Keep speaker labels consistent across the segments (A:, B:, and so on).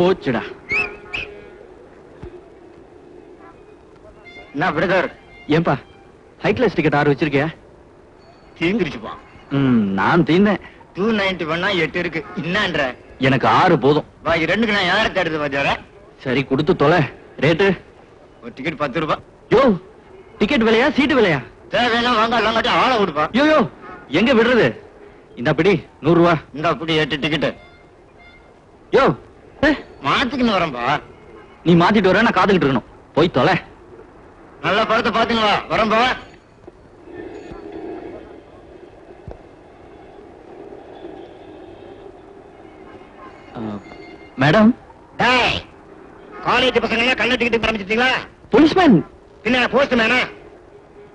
A: போச்சுடா.
B: என்ன பிரதர்?
A: ஏன்பா ஹை கிளாஸ் டிக்கெட் 6 வச்சிருக்கியா?
B: தீந்துருச்சுப்பா.
A: நான் தீந்தேன்.
B: 291 8 இருக்கு. என்னன்ற?
A: எனக்கு 6 போதும்.
B: பாக்கி 2க்கு நான் யாரை தேடுது பாஜார?
A: சரி கொடுத்து தொலை. ரேட்டு?
B: ஒரு டிக்கெட் 10 ரூபாய்.
A: யோ டிக்கெட் விலையா சீட்டு விலையா?
B: தேவையான வாங்க எல்லாம் ஆளை கொடுப்பா.
A: யோ எங்க விடுறது? இந்த பிடி 100 ரூபா.
B: இந்த அப்படி 8 டிக்கெட்.
A: யோ
B: மாத்திக்கின்னு வரம்பா.
A: நீ மாத்திட்டு வர, நான் காத்துக்கிட்டு இருக்கணும். போய் தொலை.
B: நல்ல படத்தை பாத்துங்க வா. வரம்பா.
A: மேடம்.
B: காலேஜ் பசங்க எல்லாம் கள்ள டிக்கெட் ஆரம்பிச்சிட்டீங்களா?
A: போலீஸ்மேன்.
B: பின்ன போஸ்ட் மேனா?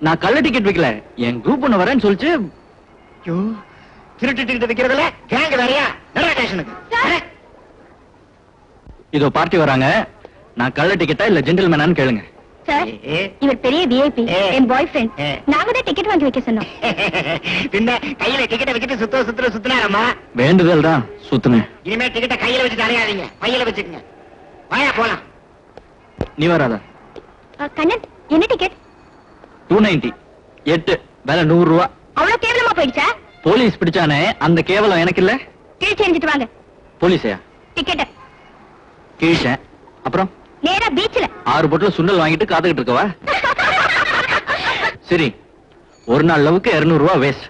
A: நான் கள்ள டிக்கெட் வைக்கல, என் குரூப் ஒண்ணு வரேன்னு சொல்லிச்சு.
B: திருட்டு டிக்கெட் வைக்கிறதுல கேங்க வேறையா? நடரா ஸ்டேஷனுக்கு.
A: இதோ பார்ட்டி வராங்க. நான் கள்ள டிக்கெட்டா இல்ல ஜென்டில்மேனான்னு கேளுங்க.
C: சார், இவர் பெரிய விஐபி, என் பாய் ஃப்ரெண்ட். நாங்க தான் டிக்கெட் வாங்கி வைக்க சொன்னோம்.
B: பின்ன கையில டிக்கெட்டை வச்சுட்டு சுத்துனாரம்மா.
A: வேண்டுதல் தான் சுத்துனேன்.
B: இனிமே டிக்கெட்டை கையில வச்சுட்டு அலையாதீங்க, பையில வச்சுக்கங்க. வாயா போலாம்.
A: நீ வராதா?
C: கண்ணன், என்ன டிக்கெட்?
A: 290 8 வேலை 100 ரூபா.
C: அவ்வளவு கேவலமா போயிடுச்சா?
A: போலீஸ் பிடிச்சானே, அந்த கேவலம் எனக்கு இல்ல.
C: கீழ் செஞ்சுட்டு வாங்க.
A: போலீஸையா?
C: டிக்கெட்
A: கீழ்ச்சேன். அப்புறம்
C: நேரா பீச்ல
A: 6 பொட்டல சுண்டல் வாங்கிட்டு காத்துக்கிட்டு இருக்கவா? சரி, ஒரு நாள் லவுக்கு 200 ரூபா வேஸ்ட்.